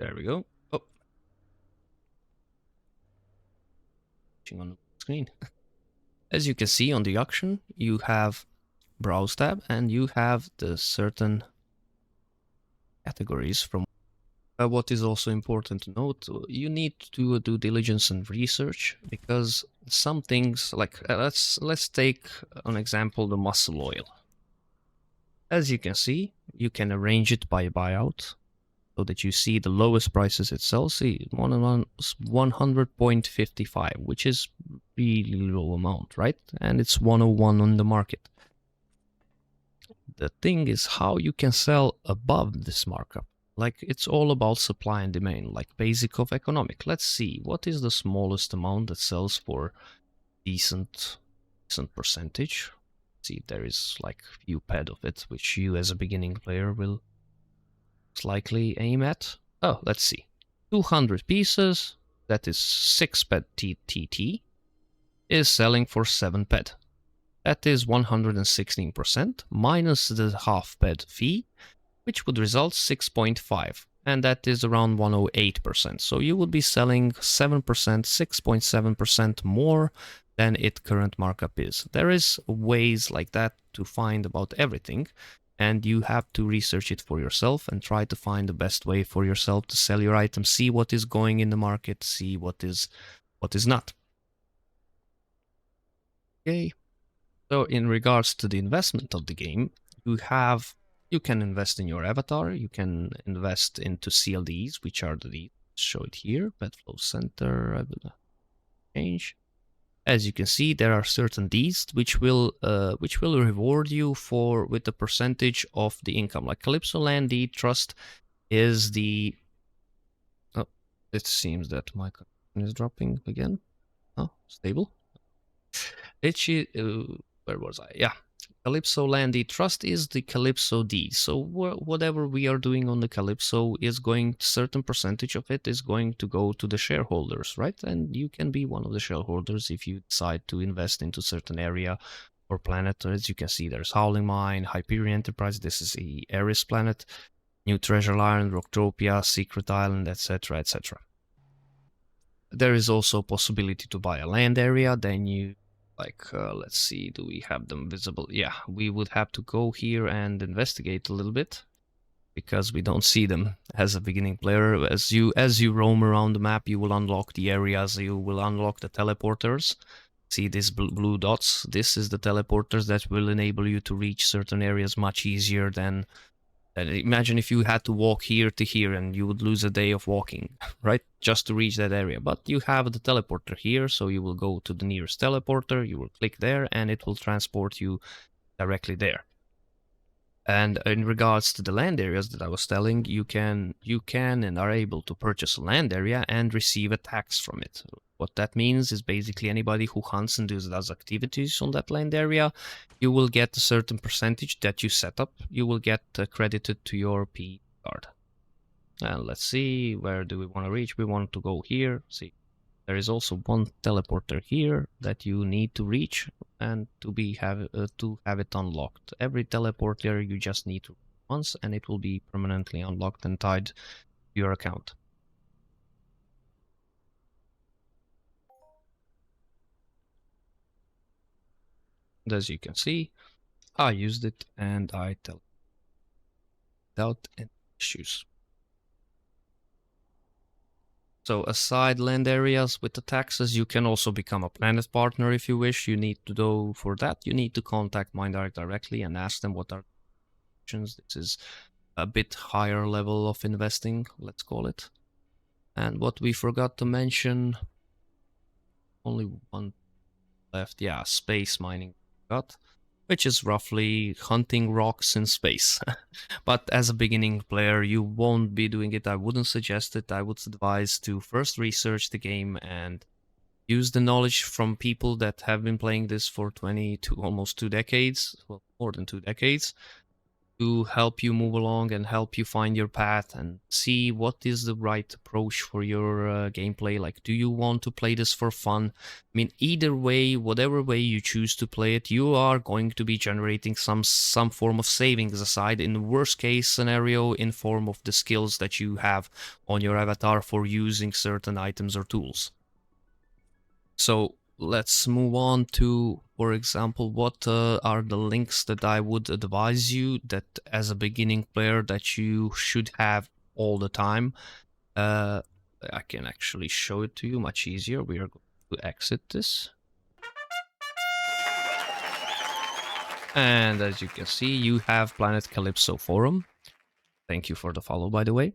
There we go. Oh, on the screen. As you can see on the auction, you have browse tab and you have the certain categories from. What is also important to note, you need to do diligence and research, because some things like let's take an example, the muscle oil. As you can see, you can arrange it by buyout so that you see the lowest prices it sells. See, 100.55, which is really low amount, right? And it's 101 on the market. The thing is how you can sell above this markup. Like, it's all about supply and demand, like basic of economic. Let's see, what is the smallest amount that sells for decent percentage? See, there is like few ped of it, which you as a beginning player will likely aim at. Oh, let's see. 200 pieces, that is 6 ped TT, is selling for 7 ped. That is 116% minus the half ped fee, which would result 6.5, and that is around 108%. So you would be selling 7%, 6.7% more than its current markup is. There is ways like that to find about everything, and you have to research it for yourself and try to find the best way for yourself to sell your item, see what is going in the market, see what is not. Okay. So in regards to the investment of the game, you can invest in your avatar, you can invest into CLDs, which are the show it here, Bedflow Center, I will change. As you can see, there are certain Ds which will reward you with the percentage of the income. Like Calypso Land D Trust is the. Oh, it seems that my connection is dropping again. Oh, stable. Where was I? Yeah. Calypso Land D Trust is the Calypso D. So whatever we are doing on the Calypso is certain percentage of it is going to go to the shareholders, right? And you can be one of the shareholders if you decide to invest into certain area or planet. As you can see, there's Howling Mine, Hyperion Enterprise. This is the Ares planet, New Treasure Island, Rocktopia, Secret Island, etc., etc. There is also a possibility to buy a land area. Then you Like, let's see, do we have them visible? Yeah, we would have to go here and investigate a little bit because we don't see them as a beginning player. As you roam around the map, you will unlock the areas, you will unlock the teleporters. See these blue dots? This is the teleporters that will enable you to reach certain areas much easier than imagine if you had to walk here to here and you would lose a day of walking, right? Just to reach that area. But you have the teleporter here, so you will go to the nearest teleporter, you will click there, and it will transport you directly there. And in regards to the land areas that I was telling, you can and are able to purchase a land area and receive a tax from it. What that means is basically anybody who hunts and does activities on that land area, you will get a certain percentage that you set up. You will get credited to your P card. And let's see, where do we want to reach? We want to go here. See, there is also one teleporter here that you need to reach and to have it unlocked. Every teleporter you just need to once and it will be permanently unlocked and tied to your account. And as you can see, I used it and I tell without any issues. So aside land areas with the taxes, you can also become a planet partner if you wish. You need to do for that. You need to contact Mindark directly and ask them what are options. This is a bit higher level of investing, let's call it. And what we forgot to mention, only one left, yeah, space mining, which is roughly hunting rocks in space. But as a beginning player, you won't be doing it. I wouldn't suggest it. I would advise to first research the game and use the knowledge from people that have been playing this for 20 to almost 2 decades, well, more than 2 decades, to help you move along and help you find your path and see what is the right approach for your gameplay. Like, do you want to play this for fun? I mean, either way, whatever way you choose to play it, you are going to be generating some form of savings aside, in the worst case scenario, in form of the skills that you have on your avatar for using certain items or tools. So let's move on to, for example, what are the links that I would advise you that as a beginning player that you should have all the time. I can actually show it to you much easier. We are going to exit this. And as you can see, you have Planet Calypso Forum. Thank you for the follow, by the way.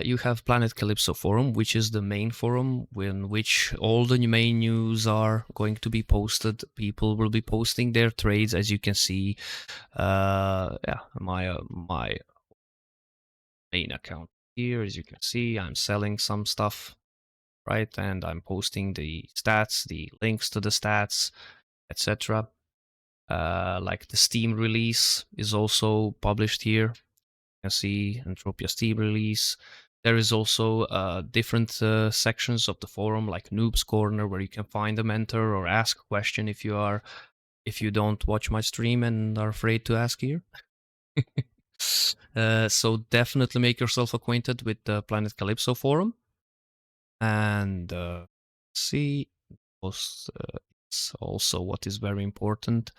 You have Planet Calypso Forum, which is the main forum in which all the main news are going to be posted. People will be posting their trades, as you can see. Yeah, my main account here, as you can see, I'm selling some stuff, right? And I'm posting the stats, the links to the stats, etc. Like the Steam release is also published here. You can see Entropia Steam release. There is also different sections of the forum, like Noob's Corner, where you can find a mentor or ask a question if you don't watch my stream and are afraid to ask here. So definitely make yourself acquainted with the Planet Calypso forum. And see, also what is very important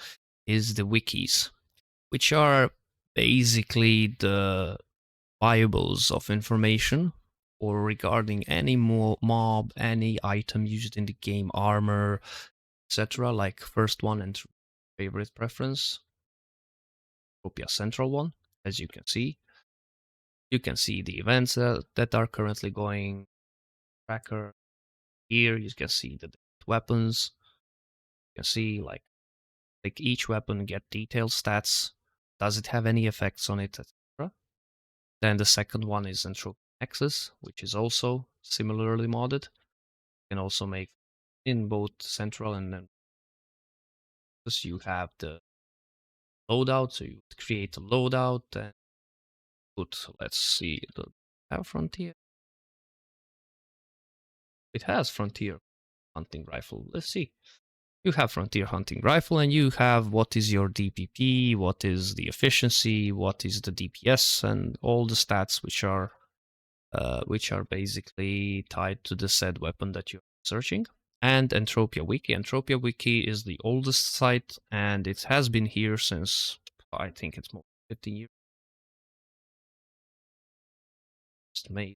is the wikis, which are basically the Bibles of information or regarding any mob, any item used in the game, armor, etc. Like first one and favorite preference, Entropia Central one, as you can see. You can see the events that are currently going, tracker. Here you can see the weapons. You can see like each weapon get detailed stats. Does it have any effects on it, etc. Then the second one is Entropia Nexus, which is also similarly modded. You can also make in both central and then you have the loadout. So you create a loadout and put, let's see, have Frontier. It has Frontier hunting rifle. Let's see. You have Frontier hunting rifle and you have what is your DPP, what is the efficiency, what is the DPS, and all the stats which are basically tied to the said weapon that you're searching. and Entropia Wiki. Entropia Wiki is the oldest site, and it has been here since, I think it's more than 15 years. Made.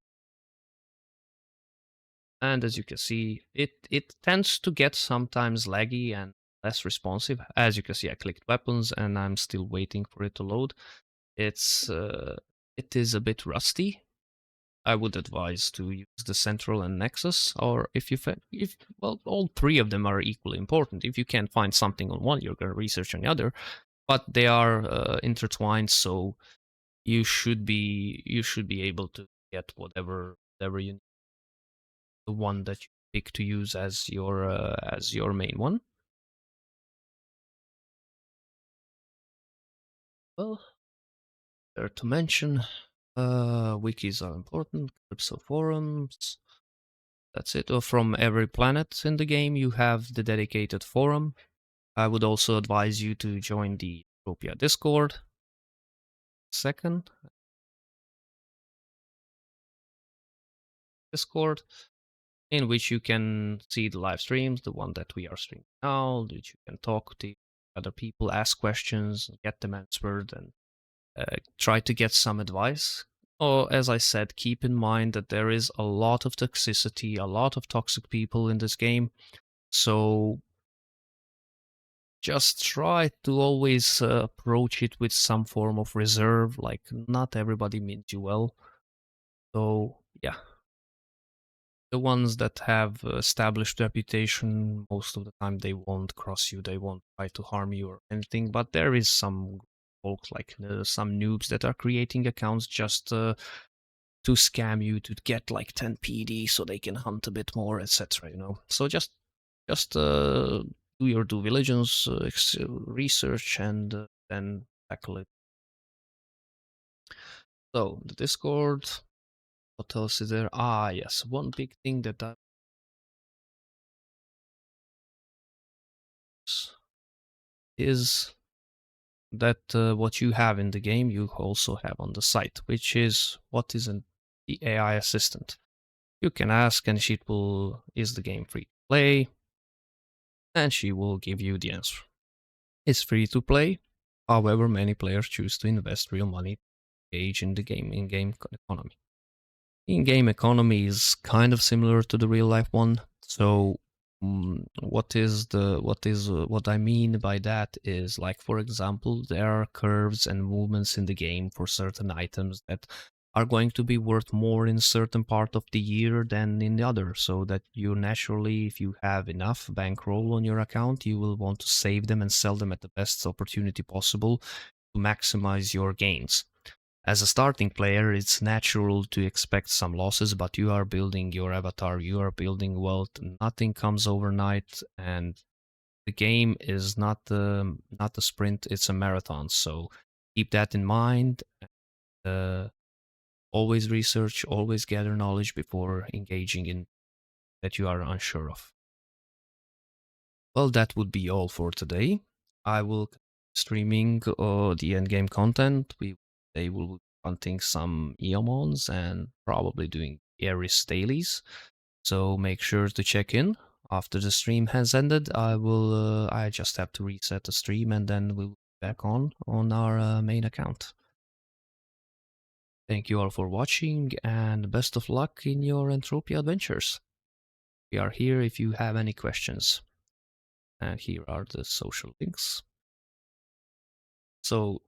And as you can see, it tends to get sometimes laggy and less responsive. As you can see, I clicked weapons and I'm still waiting for it to load. It is a bit rusty. I would advise to use the Central and Nexus, or if well, all three of them are equally important. If you can't find something on one, you're going to research on the other, but they are intertwined, so you should be able to get whatever you need, the one that you pick to use as your main one. Well, there to mention, wikis are important, calypso forums. That's it. From every planet in the game, you have the dedicated forum. I would also advise you to join the Entropia Discord. Second, Discord, in which you can see the live streams, the one that we are streaming now, which you can talk to other people, ask questions, get them answered, and try to get some advice. Or, as I said, keep in mind that there is a lot of toxicity, a lot of toxic people in this game. So just try to always approach it with some form of reserve. Like, not everybody means you well. So, yeah. The ones that have established reputation, most of the time they won't cross you, they won't try to harm you or anything. But there is some folks, like some noobs, that are creating accounts just to scam you to get like 10 PD so they can hunt a bit more, etc. So just do your due diligence, research, and then tackle it. So the Discord, what else is there? Ah, yes, one big thing that is that what you have in the game you also have on the site, which is what is the AI assistant. You can ask and she will, is the game free to play? And she will give you the answer. It's free to play. However, many players choose to invest real money to engage in the game in-game economy. In-game economy is kind of similar to the real life one. So what I mean by that is, like, for example, there are curves and movements in the game for certain items that are going to be worth more in a certain part of the year than in the other, so that you naturally, if you have enough bankroll on your account, you will want to save them and sell them at the best opportunity possible to maximize your gains. As a starting player, it's natural to expect some losses, but you are building your avatar, you are building wealth. Nothing comes overnight, and the game is not a sprint; it's a marathon. So keep that in mind. Uh, Always research, always gather knowledge before engaging in that you are unsure of. Well, that would be all for today. I will streaming the endgame content. They will be hunting some Eomons and probably doing Ares dailies. So make sure to check in. After the stream has ended, I just have to reset the stream and then we'll be back on our main account. Thank you all for watching and best of luck in your Entropia adventures. We are here if you have any questions. And here are the social links. So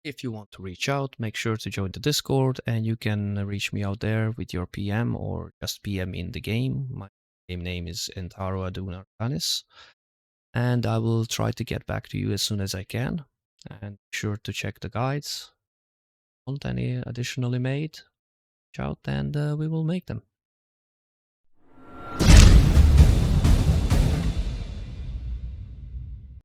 if you want to reach out, make sure to join the Discord, and you can reach me out there with your PM or just PM in the game. My game name is Entaro Aduna Arcanis, and I will try to get back to you as soon as I can. And be sure to check the guides. Want any additionally made? Reach out and we will make them.